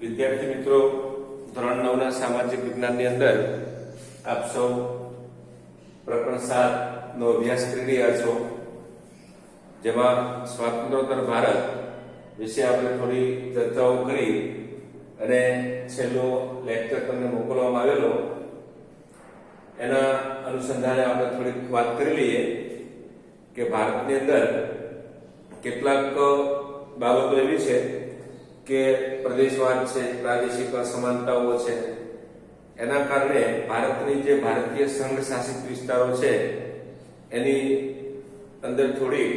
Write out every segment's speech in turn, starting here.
વિદ્યાર્થી મિત્રો, ધોરણ 9 ના સામાજિક વિજ્ઞાનની અંદર આપ સૌ પ્રકરણ 7 નો અભ્યાસ કરી રહ્યા છો, જેમાં સ્વાતંત્રોત્તર ભારત વિશે આપણે થોડી ચર્ચાઓ કરી અને છેલ્લો લેક્ચર તમને મોકલવામાં આવેલો એના અનુસંધાને આપણે થોડીક વાત કરી લઈએ કે ભારતની અંદર કેટલાક બાબતો એવી છે કે પ્રદેશવાદ છે, પ્રાદેશિક અસમાનતાઓ છે, એના કારણે ભારતની જે ભારતીય સંઘ શાસિત વિસ્તારો છે એની અંદર થોડીક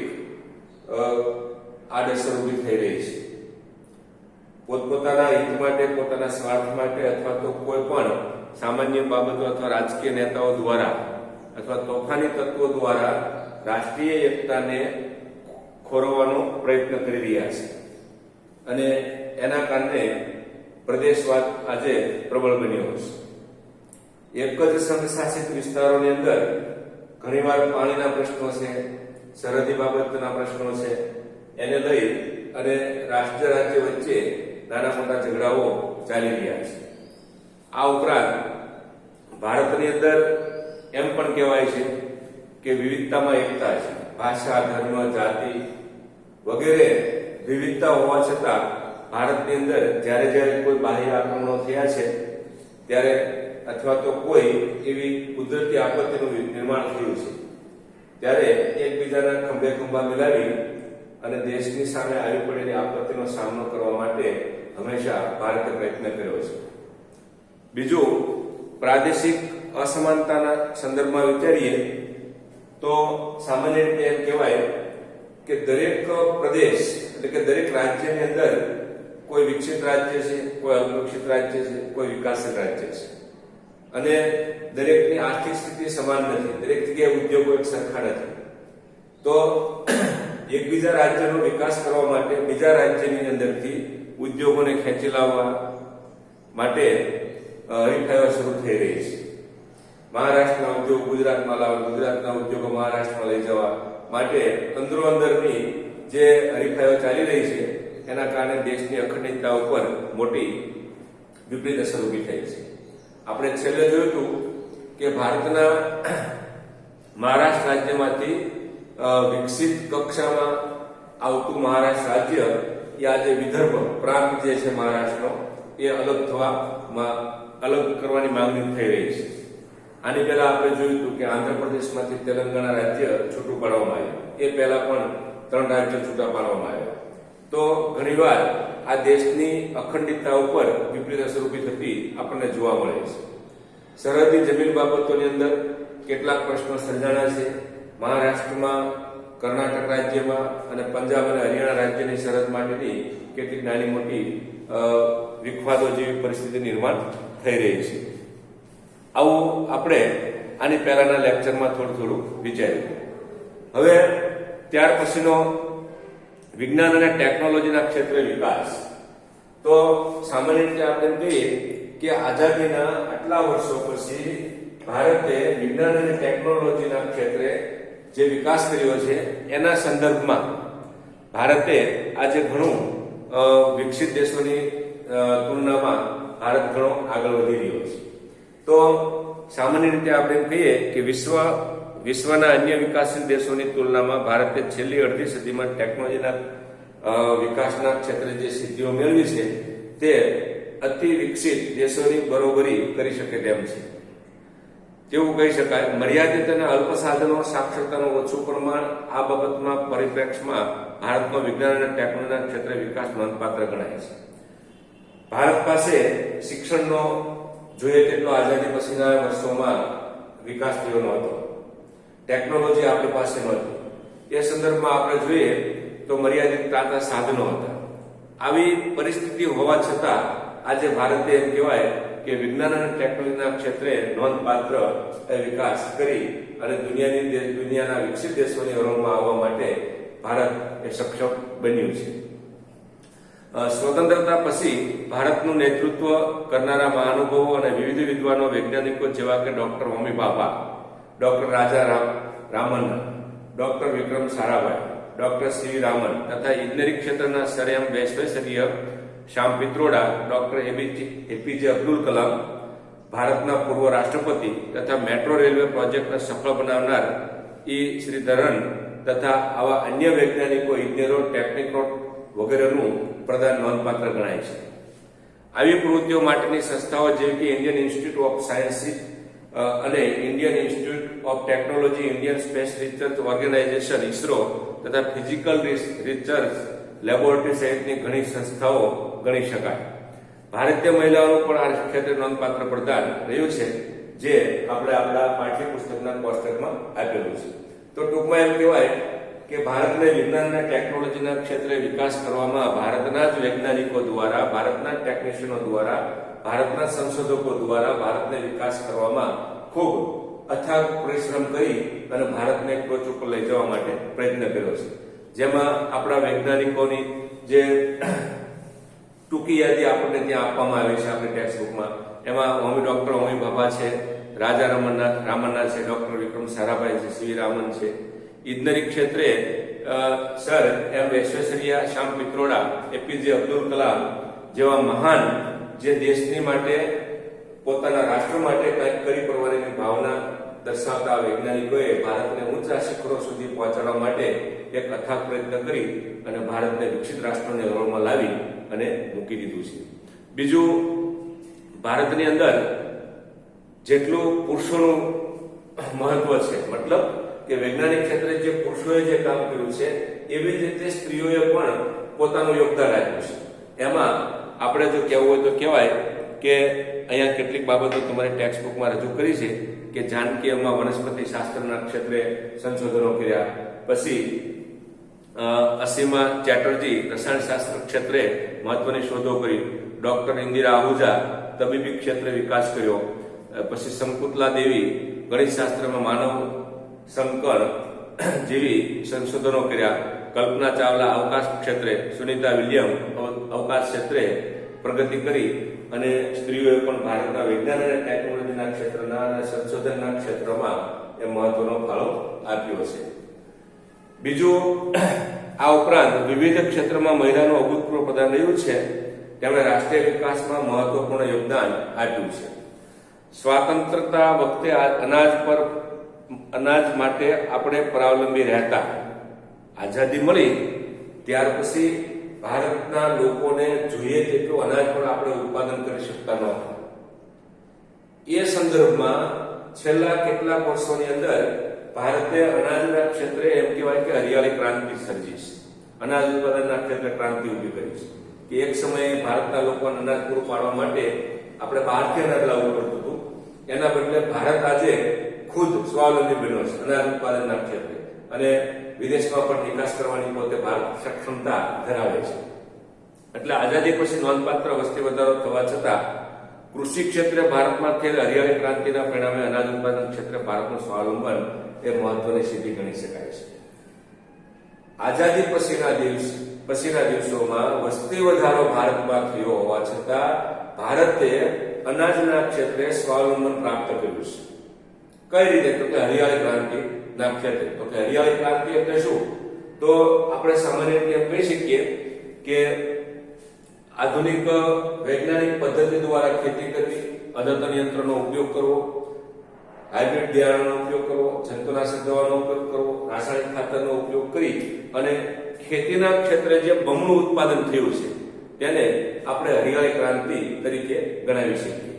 આડઅસર ઊભી થઈ રહી છે. પોતપોતાના હિત માટે, પોતાના સ્વાર્થ માટે અથવા તો કોઈ પણ સામાન્ય બાબતો અથવા રાજકીય નેતાઓ દ્વારા અથવા તોફાની તત્વો દ્વારા રાષ્ટ્રીય એકતાને ખોરવવાનો પ્રયત્ન કરી રહ્યા છે અને એના કારણે પ્રદેશવાદ આજે પ્રબળ બન્યો છે. એક જ સંઘ શાસિત વિસ્તારોની અંદર ઘણીવાર પાણીના પ્રશ્નો છે, સરહદી બાબતના પ્રશ્નો છે, એને લઈ અને રાષ્ટ્ર રાજ્ય વચ્ચે નાના મોટા ઝઘડાઓ ચાલી રહ્યા છે. આ ઉપરાંત ભારતની અંદર એમ પણ કહેવાય છે કે વિવિધતામાં એકતા છે. ભાષા, ધર્મ, જાતિ વગેરે વિવિધતા હોવા છતાં ભારતની અંદર જ્યારે જ્યારે કોઈ બાહ્ય આક્રમણો થયા છે ત્યારે અથવા તો કોઈ એવી કુદરતી આપત્તિનું નિર્માણ થયું છે ત્યારે એકબીજાના ખંભે ખંભા મિલાવી અને દેશની સામે આવી પડેલી આપત્તિનો સામનો કરવા માટે હંમેશા ભારતે પ્રયત્ન કર્યો છે. બીજું, પ્રાદેશિક અસમાનતાના સંદર્ભમાં વિચારીએ તો સામાન્ય રીતે એમ કહેવાય કે દરેક પ્રદેશ એટલે કે દરેક રાજ્યની અંદર કોઈ વિકસિત રાજ્ય છે, કોઈ અવિકસિત રાજ્ય છે, કોઈ વિકાસશીલ રાજ્ય છે અને દરેકની આર્થિક સ્થિતિ સમાન નથી, દરેક જગ્યાએ ઉદ્યોગો એક સરખા નથી. તો એકબીજા રાજ્યનો વિકાસ કરવા માટે બીજા રાજ્યની અંદરથી ઉદ્યોગોને ખેંચી લાવવા માટે હરીફાઈઓ શરૂ થઈ રહી છે. મહારાષ્ટ્રના ઉદ્યોગ ગુજરાતમાં લાવવા, ગુજરાતના ઉદ્યોગો મહારાષ્ટ્રમાં લઈ જવા માટે અંદરો અંદરની જે હરીફાઈઓ ચાલી રહી છે એના કારણે દેશની અખંડિતતા ઉપર મોટી વિપરીત અસર ઊભી થઈ છે. આપણે છેલ્લે જોયું હતું કે ભારતના મહારાષ્ટ્ર રાજ્યમાંથી વિકસિત કક્ષામાં આવતું મહારાષ્ટ્ર રાજ્ય એ આજે વિદર્ભ પ્રાંત જે છે મહારાષ્ટ્રનો એ અલગ કરવાની માંગણી થઈ રહી છે. આની પહેલા આપણે જોયું હતું કે આંધ્રપ્રદેશમાંથી તેલંગાણા રાજ્ય છૂટું પાડવામાં આવ્યું, એ પહેલા પણ 3 રાજ્યો છૂટા પાડવામાં આવ્યા. તો ઘણીવાર આ દેશની અખંડિતતા ઉપર વિપરીત અસર ઊભી થતી આપણને જોવા મળે છે. સરહદી જમીન બાબતોની અંદર કેટલાક પ્રશ્નો સર્જાણા છે. મહારાષ્ટ્રમાં, કર્ણાટક રાજ્યમાં અને પંજાબ અને હરિયાણા રાજ્યની સરહદ માટેની કેટલીક નાની મોટી વિખવાદો જેવી પરિસ્થિતિ નિર્માણ થઈ રહી છે. આવું આપણે આની પહેલાના લેક્ચરમાં થોડું વિચાર્યું. હવે ત્યાર પછીનો વિજ્ઞાન અને ટેકનોલોજીના ક્ષેત્રે વિકાસ. તો સામાન્ય રીતે આપણે કહીએ કે આઝાદીના આટલા વર્ષો પછી ભારતે વિજ્ઞાન અને ટેકનોલોજીના ક્ષેત્રે જે વિકાસ કર્યો છે એના સંદર્ભમાં ભારતે આજે ઘણું વિકસિત દેશોની તુલનામાં ભારત ઘણો આગળ વધી રહ્યો છે. તો સામાન્ય રીતે આપણે કહીએ કે વિશ્વના અન્ય વિકાસશીલ દેશોની તુલનામાં ભારતે છેલ્લી અડધી સદીમાં ટેકનોલોજીના વિકાસના ક્ષેત્રે જે સિદ્ધિઓ મેળવી છે તે અતિ વિકસિત દેશોની બરોબરી કરી શકે તેમ છે. તેવું કહી શકાય. મર્યાદિત અને અલ્પ સાધનો, સાક્ષરતાનું ઓછું પ્રમાણ આ બાબતમાં પરિપ્રેક્ષમાં ભારતનો વિજ્ઞાન અને ટેકનોલોજીના ક્ષેત્રે વિકાસ નોંધપાત્ર ગણાય છે. ભારત પાસે શિક્ષણનો જોઈએ તેટલો આઝાદી પછીના વર્ષોમાં વિકાસ થયો નહોતો. ટેકનોલોજી આપણી પાસે નહોતી. એ સંદર્ભમાં આપણે જોઈએ તો મર્યાદિત તાતા સાધનો હતા. આવી પરિસ્થિતિ હોવા છતાં આજે ભારતે એમ કહેવાય કે વિજ્ઞાન અને ટેકનોલોજીના ક્ષેત્રે નોંધપાત્ર વિકાસ કરી અને દુનિયાના વિકસિત દેશોની હરોળમાં આવવા માટે ભારત એ સક્ષમ બન્યું છે. સ્વતંત્રતા પછી ભારતનું નેતૃત્વ કરનારા મહાનુભાવો અને વિવિધ વિદ્વાનો, વૈજ્ઞાનિકો જેવા કે ડોક્ટર હોમી ભાભા, ડોક્ટર રાજા રામન, ડોક્ટર વિક્રમ સારાભાઈ ડોક્ટર સીવી રામન તથા ઇજનેરી ક્ષેત્રના સર એમ વૈશ્વેશ્વરીય શ્યામ પિત્રોડા, ડોક્ટર એપીજે અબ્દુલ કલામ, ભારતના પૂર્વ રાષ્ટ્રપતિ તથા મેટ્રો રેલવે પ્રોજેક્ટને સફળ બનાવનાર શ્રીધરન તથા આવા અન્ય વૈજ્ઞાનિકો, ઇજનેરો, ટેકનિકો વગેરેનું પ્રદાન નોંધપાત્ર ગણાય છે. આવી પ્રવૃત્તિઓ માટેની સંસ્થાઓ જેવી કે ઇન્ડિયન ઇન્સ્ટિટ્યૂટ ઓફ સાયન્સ અને Indian Institute of Technology, Indian Space Research Organisation ISRO તથા ફિઝિકલ રિસર્ચ લેબોરેટરી સહિતની ઘણી સંસ્થાઓ ગણી શકાય. ભારતીય મહિલાઓનું પણ આ ક્ષેત્રે નોંધપાત્ર પ્રદાન રહ્યું છે, જે આપણે આપણા પાઠ્યપુસ્તકના કોષ્ટકમાં આપેલું છે. તો ટૂંકમાં એમ કહેવાય કે ભારતને વિજ્ઞાન અને ટેકનોલોજીના ક્ષેત્રે વિકાસ કરવામાં ભારતના જ વૈજ્ઞાનિકો દ્વારા, ભારતના ટેકનિશિયનો દ્વારા, ભારતના સંશોધકો દ્વારા ભારતને વિકાસ કરવામાં ખૂબ અથાગ પરિશ્રમ કરી અને ભારતને ટોચ ઉપર લઈ જવા માટે પ્રયત્ન કર્યો છે. જેમાં આપણા વૈજ્ઞાનિકોની જે ટૂંકી યાદી આપણને ત્યાં આપવામાં આવી છે આપણી ટેક્સ્ટ બુકમાં, એમાં ડોક્ટર હોમી ભાભા છે, રાજા રામન્ના છે, ડોક્ટર વિક્રમ સારાભાઈ છે, સીવી રામન છે. ઇજનેરી ક્ષેત્રે સર એમ વૈશ્વેશ્વરૈયા, શ્યામ પિત્રોડા, એપીજે અબ્દુલ કલામ જેવા મહાન, જે દેશની માટે, પોતાના રાષ્ટ્ર માટે કંઈક કરી પડવાની ભાવના દર્શાવતા વૈજ્ઞાનિકોએ ભારતને ઊંચા શિખરો સુધી પહોંચાડવા માટે એક અથાગ પ્રયત્ન કરી અને ભારતને વિકસિત રાષ્ટ્રોની હરોળમાં લાવી અને મૂકી દીધું છે. બીજું, ભારતની અંદર જેટલું પુરુષોનું મહત્વ છે, મતલબ કે વૈજ્ઞાનિક ક્ષેત્રે જે પુરુષોએ જે કામ કર્યું છે એવી જ રીતે સ્ત્રીઓએ પણ પોતાનું યોગદાન આપ્યું છે. એમાં આપણે જો કહેવું હોય તો કહેવાય કે અહીંયા કેટલીક બાબતો તમારી ટેક્સ્ટ બુકમાં રજૂ કરી છે કે જાનકી અમ્મા વનસ્પતિ શાસ્ત્રના ક્ષેત્રે સંશોધનો કર્યા, પછી અસીમા ચેટર્જી રસાયણશાસ્ત્ર ક્ષેત્રે મહત્વની શોધો કરી, ડોક્ટર ઇન્દિરા આહુજા તબીબી ક્ષેત્રે વિકાસ કર્યો, પછી શંકુતલા દેવી ગણિતશાસ્ત્રમાં માનવ સંકર જેવી સંશોધનો કર્યા, કલ્પના ચાવલા અવકાશ ક્ષેત્રે, સુનીતા વિલિયમ અવકાશ ક્ષેત્રે પ્રગતિ કરી અને સ્ત્રીઓએ પણ ભારતના વિજ્ઞાન અને ટેકનોલોજીના ક્ષેત્રના અને સંશોધનના ક્ષેત્રમાં એ મહત્વનો ફાળો આપ્યો છે. બીજું, આ ઉપરાંત વિવિધ ક્ષેત્રમાં મહિલાનું અભૂતપૂર્વ પ્રદાન રહ્યું છે. તેમણે રાષ્ટ્રીય વિકાસમાં મહત્વપૂર્ણ યોગદાન આપ્યું છે. સ્વાતંત્રતા વખતે અનાજ માટે આપણે પરાવલંબી રહેતા. આઝાદી મળી ત્યાર પછી ભારતના લોકોને જોઈએ તેટલું અનાજ પણ આપણે ઉત્પાદન કરી શકતા નહોતા. એ સંદર્ભમાં છેલ્લા કેટલાક વર્ષોની અંદર ભારતે અનાજના ક્ષેત્રે એમ કહેવાય કે હરિયાળી ક્રાંતિ સર્જી છે. અનાજ ઉત્પાદનના ક્ષેત્રે ક્રાંતિ ઊભી કરી છે કે એક સમયે ભારતના લોકોને અનાજ પૂરું પાડવા માટે આપણે બહારથી અનાજ લાવવું પડતું હતું. એના બદલે ભારત આજે ખુદ સ્વાવલંબી બન્યો છે અનાજ ઉત્પાદનના ક્ષેત્રે અને વિદેશમાં પણ નિકાસ કરવાની પોતે ભારત સક્ષમતા ધરાવે છે. એટલે આઝાદી પછી નોંધપાત્ર વસ્તી વધારો થવા છતાં કૃષિ ક્ષેત્રે ભારતમાં થયેલ હરિયાળી ક્રાંતિના પરિણામે અનાજ ઉત્પાદન ક્ષેત્રે ભારતનું સ્વાવલંબન એ મહત્વની સિદ્ધિ ગણી શકાય છે. આઝાદી પછીના દિવસોમાં વસ્તી વધારો ભારતમાં થયો હોવા છતાં ભારતે અનાજના ક્ષેત્રે સ્વાવલંબન પ્રાપ્ત કર્યું છે. કઈ રીતે? તો કે હરિયાળી ક્રાંતિ ના ક્ષેત્રે. તો કે હરિયાળી ક્રાંતિ એટલે શું? તો આપણે સામાન્ય રીતે એમ કહી શકીએ કે આધુનિક વૈજ્ઞાનિક પદ્ધતિ દ્વારા ખેતી કરવી, અદ્યતન યંત્રનો ઉપયોગ કરવો, હાઇબ્રિડ બિયારણનો ઉપયોગ કરવો, જંતુનાશક દવાનો ઉપયોગ કરવો, રાસાયણિક ખાતરનો ઉપયોગ કરી અને ખેતીના ક્ષેત્રે જે બમણું ઉત્પાદન થયું છે તેને આપણે હરિયાળી ક્રાંતિ તરીકે ગણાવી શકીએ.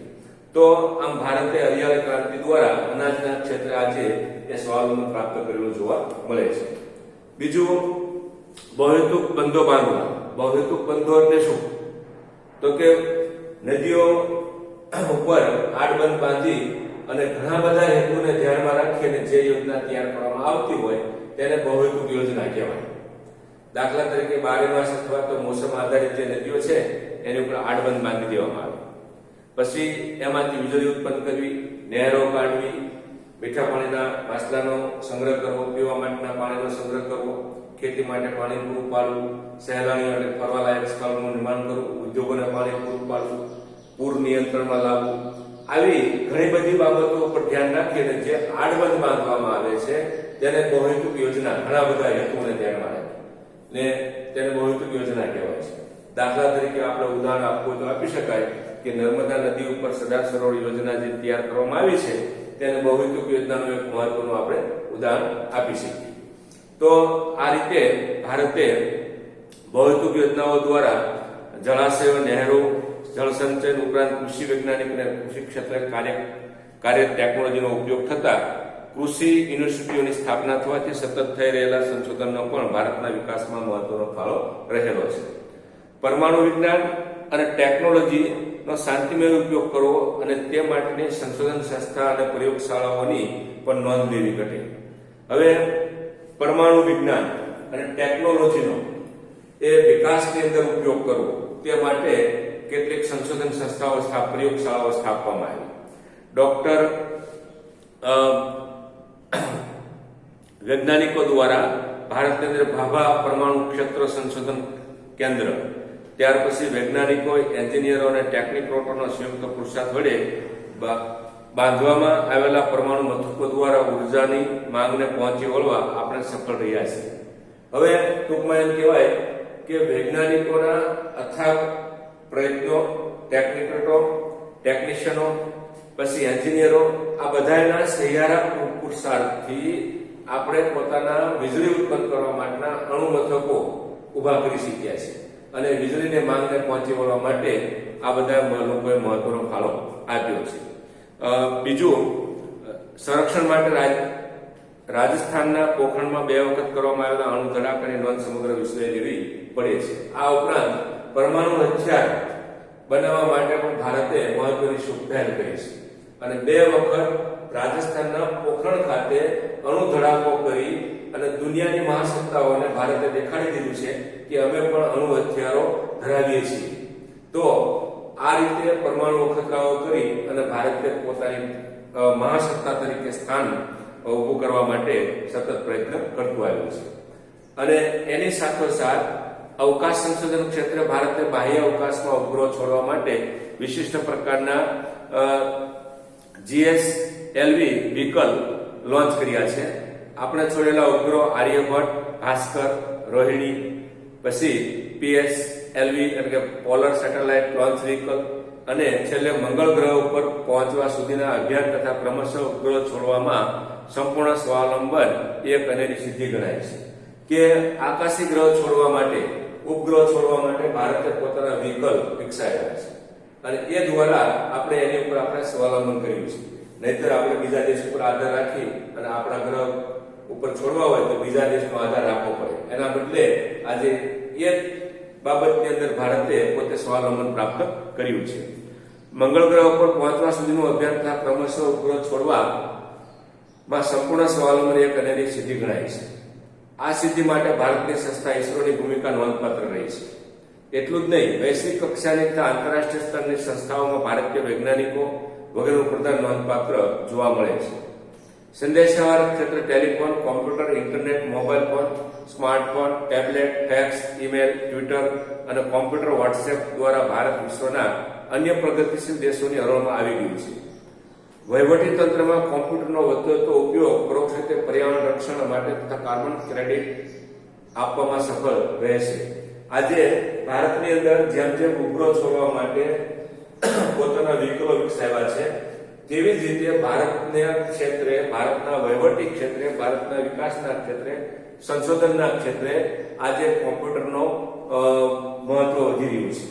તો આમ ભારતે હરિયાળી ક્રાંતિ દ્વારા અનાજના ક્ષેત્રે આજે એ સ્વાવલંબન પ્રાપ્ત કરેલું જોવા મળે છે. બીજું, બહુહેતુક બંધો બાંધવા. બહુહેતુક બંધો એટલે શું? તો કે નદીઓ ઉપર આડબંધ બાંધી અને ઘણા બધા હેતુને ધ્યાનમાં રાખીને જે યોજના તૈયાર કરવામાં આવતી હોય તેને બહુહેતુક યોજના કહેવાય. દાખલા તરીકે બારે માસ અથવા તો મોસમ આધારિત જે નદીઓ છે એની ઉપર આડબંધ બાંધી દેવામાં આવે. પછી એમાંથી વીજળી ઉત્પન્ન કરવી, નહેરો કાઢવી, મીઠા પાણીના માછલાનો સંગ્રહ કરવો, પીવા માટેના પાણીનો સંગ્રહ કરવો, ખેતી માટે પાણી પૂરું પાડવું, સહેલાણીઓ માટે ફરવાલાયક સ્થળોનું નિર્માણ કરવું, ઉદ્યોગોને પાણી પૂરું પાડવું, પૂર નિયંત્રણમાં લાવવું. આવી ઘણી બધી બાબતો ઉપર ધ્યાન રાખીને જે આડબંધ બાંધવામાં આવે છે તેને બહુહેતુક યોજના ઘણા બધા હેતુઓને ધ્યાનમાં રાખે. ને તેને બહુહેતુક યોજના કહેવાય છે. દાખલા તરીકે આપણે ઉદાહરણ આપવું તો આપી શકાય કે નર્મદા નદી ઉપર સરદાર સરોવર યોજના જે તૈયાર કરવામાં આવી છે તેને બહુહેતુક યોજનાનું એક મહત્વનું આપણે ઉદાહરણ આપી શકીએ. તો આ રીતે ભારતે બહુહેતુક યોજનાઓ દ્વારા જળાશયો, નહેરો, જળસંચય ઉપરાંત કૃષિ વૈજ્ઞાનિક અને કૃષિ ક્ષેત્રે કાર્ય ટેકનોલોજીનો ઉપયોગ થતા કૃષિ યુનિવર્સિટીઓની સ્થાપના થવાથી સતત થઈ રહેલા સંશોધનનો પણ ભારતના વિકાસમાં મહત્વનો ફાળો રહેલો છે. પરમાણુ વિજ્ઞાન અને ટેકનોલોજીનો શાંતિમય ઉપયોગ કરવો અને તે માટેની સંશોધન સંસ્થા અને પ્રયોગશાળાઓની પણ નોંધ લેવી ઘટે. હવે પરમાણુ વિજ્ઞાન અને ટેકનોલોજીનો એ વિકાસની અંદર ઉપયોગ કરવો તે માટે કેટલીક સંશોધન સંસ્થાઓ પ્રયોગશાળાઓ સ્થાપવામાં આવી. ડોક્ટર વૈજ્ઞાનિકો દ્વારા ભારતની અંદર ભાભા પરમાણુ ક્ષેત્ર સંશોધન કેન્દ્ર, ત્યાર પછી વૈજ્ઞાનિકો, એન્જિનિયરો અને ટેકનિકોના સંયુક્ત પુરુષાર્થ વડે બાંધવામાં આવેલા પરમાણુ મથકો દ્વારા ઉર્જાની માંગને પહોંચી વળવા આપણે સફળ રહ્યા છીએ. હવે ટૂંકમાં એમ કહેવાય કે વૈજ્ઞાનિકોના અથાગ પ્રયત્નો, ટેકનિશિયનો, પછી એન્જિનિયરો, આ બધાના સહિયારા પુરુષાર્થથી આપણે પોતાના વીજળી ઉત્પન્ન કરવા માટેના અણુ મથકો ઉભા કરી શક્યા છે અને વીજળીની માંગને પહોંચી વળવા માટે આ બધા લોકોએ મહત્વનો ફાળો આપ્યો છે. બીજું, સંરક્ષણ માટે રાજસ્થાનના પોખરણમાં 2 વખત કરવામાં આવેલા અણુ ધડાકાની નોંધ સમગ્ર વિશ્વએ લેવી પડે છે. આ ઉપરાંત પરમાણુ હથિયાર બનાવવા માટે પણ ભારતે મહત્વની શોધ પહેલ કરી છે અને 2 વખત રાજસ્થાનના પોખરણ ખાતે અણુ ધડાકો કરી અને દુનિયાની મહાસત્તાઓને ભારતે દેખાડી દીધું છે કે અમે પણ અણુ હથિયારો ધરાવીએ છીએ. તો આ રીતે પરમાણુ અખતરાઓ કરી અને ભારતે પોતાની મહાસત્તા તરીકે સ્થાન ઊભું કરવા માટે સતત પ્રયત્ન કરતું આવ્યું છે. અને એની સાથોસાથ અવકાશ સંશોધન ક્ષેત્રે ભારતે બાહ્ય અવકાશમાં ઉપગ્રહો છોડવા માટે વિશિષ્ટ પ્રકારના GSLV વ્હીકલ લોન્ચ કર્યા છે. આપણે છોડેલા ઉપગ્રહો આર્યભટ્ટ, ભાસ્કર, રોહિણી, પછી PSLV એટલે કે પોલર સેટેલાઇટ લોન્ચ વ્હીકલ અને છેલ્લે મંગળ ગ્રહ ઉપર પહોંચવા સુધીના અભિયાન તથા ક્રમશઃ ઉપગ્રહો છોડવામાં સંપૂર્ણ સ્વાવલંબન એક અનેરી સિદ્ધિ ગણાય છે. કે આકાશી ગ્રહ છોડવા માટે, ઉપગ્રહ છોડવા માટે ભારતે પોતાના વ્હીકલ વિકસાવ્યા છે અને એ દ્વારા આપણે એની ઉપર આપણે સ્વાવલંબન કર્યું છે. નહીતર આપણે બીજા દેશ ઉપર આધાર રાખી અને આપણા ગ્રહ ઉપર છોડવા હોય તો બીજા દેશનો આધાર રાખવો પડે. એના બદલે આજે એ બાબતની અંદર ભારતે પોતે સ્વાવલંબન પ્રાપ્ત કર્યું છે. મંગળ ગ્રહ ઉપર પહોંચવા સુધીનું અભિયાન તથા ક્રમશઃ ઉપગ્રહ છોડવામાં સંપૂર્ણ સ્વાવલંબન એક અનેરી સિદ્ધિ ગણાય છે. આ સિદ્ધિ માટે ભારતની સંસ્થા ઇસરોની ભૂમિકા નોંધપાત્ર રહી છે. એટલું જ નહીં, વૈશ્વિક કક્ષાની તથા આંતરરાષ્ટ્રીય સ્તરની સંસ્થાઓમાં ભારતીય વૈજ્ઞાનિકો વગેરેનું પ્રદાન નોંધપાત્ર જોવા મળે છે. સંદેશાવ્યવહાર ક્ષેત્રે telephone, computer, internet, mobile phone, smartphone, tablet, fax, email, Twitter અને કોમ્પ્યુટર, વોટ્સએપ દ્વારા ભારત વિશ્વના અન્ય પ્રગતિશીલ દેશોની હરોળમાં આવી ગયું છે. વહીવટી તંત્રમાં કોમ્પ્યુટરનો વધતો ઉપયોગ પરોક્ષ રીતે પર્યાવરણ રક્ષણ માટે તથા કાર્બન ક્રેડિટ આપવામાં સફળ રહે છે. આજે ભારતની અંદર જેમ જેમ ઉપગ્રહ છોડવા માટે પોતાના વ્હીકલો વિકસાવ્યા છે, તેવી જ રીતે ભારતના ક્ષેત્રે, ભારતના વહીવટી ક્ષેત્રે, ભારતના વિકાસના ક્ષેત્રે, સંશોધનના ક્ષેત્રે આજે કોમ્પ્યુટરનો મહત્વ વધી રહ્યું છે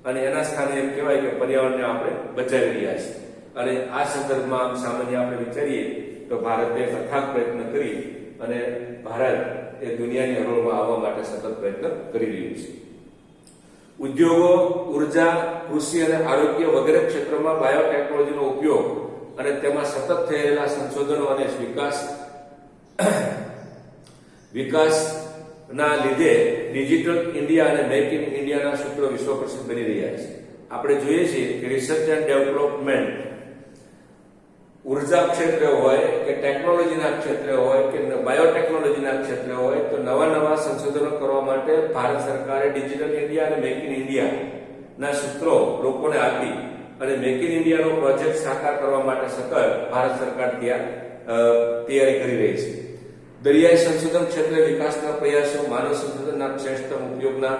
અને એના સ્થાને એમ કહેવાય કે પર્યાવરણને આપણે બચાવી રહ્યા છીએ. અને આ સંદર્ભમાં સામાન્ય આપણે વિચારીએ તો ભારતે અથાગ પ્રયત્ન કરી અને ભારત એ દુનિયાની હરોળમાં આવવા માટે સતત પ્રયત્ન કરી રહ્યું છે. ઉદ્યોગો, ઉર્જા, કૃષિ અને આરોગ્ય વગેરે ક્ષેત્રોમાં બાયોટેકનોલોજીનો ઉપયોગ અને તેમાં સતત થઈ રહેલા સંશોધનો અને વિકાસના લીધે ડિજિટલ ઇન્ડિયા અને મેક ઇન ઇન્ડિયાના સૂત્રો વિશ્વ પ્રસિદ્ધ બની રહ્યા છે. આપણે જોઈએ છીએ કે રિસર્ચ એન્ડ ડેવલપમેન્ટ ઉર્જા ક્ષેત્રે હોય કે ટેકનોલોજીના ક્ષેત્રે હોય કે બાયોટેકનોલોજીના ક્ષેત્રે હોય તો નવા નવા સંશોધનો કરવા માટે ભારત સરકારે ડિજિટલ ઇન્ડિયા અને મેક ઇન ઇન્ડિયા ના સૂત્રો લોકોને આપી અને મેક ઇન ઇન્ડિયાનો પ્રોજેક્ટ સાકાર કરવા માટે સતત ભારત સરકાર તૈયારી કરી રહી છે. દરિયાઈ સંશોધન ક્ષેત્રે વિકાસના પ્રયાસો, માનવ સંશોધનના શ્રેષ્ઠ ઉપયોગના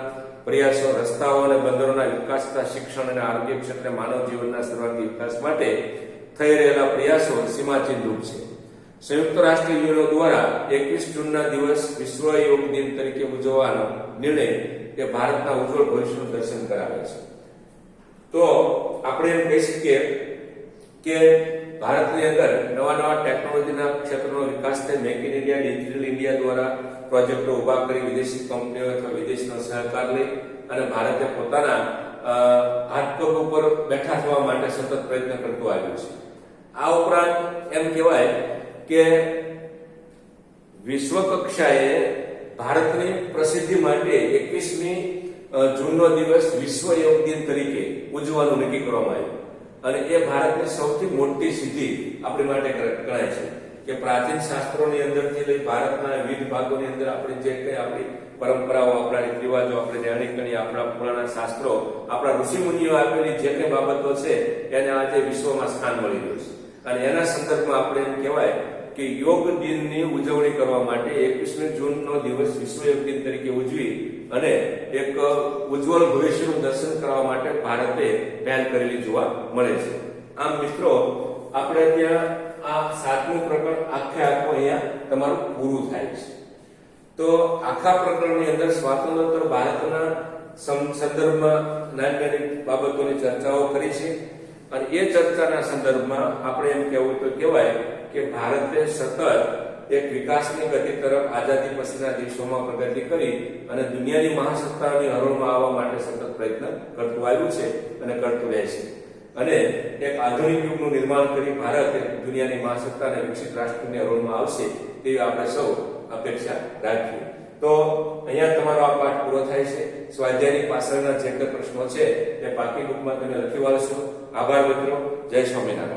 પ્રયાસો, રસ્તાઓ અને બંદરોના વિકાસ તથા શિક્ષણ અને આરોગ્ય ક્ષેત્રે માનવ જીવનના સર્વાંગી વિકાસ માટે થઈ રહેલા પ્રયાસો સીમાચિહ્નરૂપ છે. સંયુક્ત રાષ્ટ્ર યુએનઓ દ્વારા 21 જૂનના દિવસ વિશ્વ યોગ દિન તરીકે ઉજવવાનો નિર્ણય એ ભારતના ઉજ્જવળ ભવિષ્યનું દર્શન કરાવે છે. તો આપણે એમ કહી શકીએ કે ભારતની અંદર નવા ટેકનોલોજીના ક્ષેત્રનો વિકાસ થાય, make in India, digital India દ્વારા પ્રોજેક્ટો ઉભા કરી વિદેશી કંપનીઓ અથવા વિદેશનો સહકાર લઈ અને ભારતે પોતાના હાથ પગ ઉપર બેઠા થવા માટે સતત પ્રયત્ન કરતું આવ્યું છે. આ ઉપરાંત એમ કહેવાય કે વિશ્વ કક્ષાએ ભારતની પ્રસિદ્ધિ માટે 21મી જૂનનો દિવસ વિશ્વ યોગ દિન તરીકે ઉજવવાનું નક્કી કરવામાં આવ્યું અને એ ભારતની સૌથી મોટી સિદ્ધિ આપણી માટે ગણાય છે કે પ્રાચીન શાસ્ત્રોની અંદરથી લઈ ભારતના વિવિધ ભાગોની અંદર આપણી જે કંઈ આપણી પરંપરાઓ, આપણા રીત રિવાજો, આપણે જાણીકણી, આપણા પુરાણા શાસ્ત્રો, આપણા ઋષિમુનિઓ આપેલી જે કંઈ બાબતો છે એને આજે વિશ્વમાં સ્થાન મળી રહ્યું છે. અને એના સંદર્ભમાં આપણે એમ કહેવાય કે યોગ દિનની ઉજવણી કરવા માટે 21મી જૂનનો દિવસ વિશ્વ યોગ દિન તરીકે ઉજવી અને એક ઉજ્જવળ ભવિષ્યનું દર્શન કરવા માટે ભારતે પહેલ કરેલી જોવા મળે છે. આમ મિત્રો, આપણે ત્યાં આ 7મું પ્રકરણ આખે આખું અહીંયા તમારું પૂરું થાય છે. તો આખા પ્રકરણની અંદર સ્વાતંત્ર્યોત્તર ભારતના સંદર્ભમાં નાની બાબતોની ચર્ચાઓ કરી છે અને એ ચર્ચાના સંદર્ભમાં આપણે એમ કહેવું તો કહેવાય કે ભારતે સતત એક વિકાસની ગતિ તરફ આઝાદી પછીના દિવસોમાં પ્રગતિ કરી અને દુનિયાની મહાસત્તાઓની હરોળમાં આવવા માટે સતત પ્રયત્ન કરતું આવ્યું છે અને કરતું રહે છે અને એક આધુનિક યુગનું નિર્માણ કરી ભારત દુનિયાની મહાસત્તા અને વિકસિત રાષ્ટ્રની હરોળમાં આવશે તેવી આપણે સૌ અપેક્ષા રાખીએ. તો અહીંયા તમારો આ પાઠ પૂરો થાય છે. સ્વાધ્યાયની પાછળના જે કંઈ પ્રશ્નો છે એ પાકી બુકમાં તમે લખી વાળશો. આભાર મિત્રો. જય સ્વામિનારાયણ.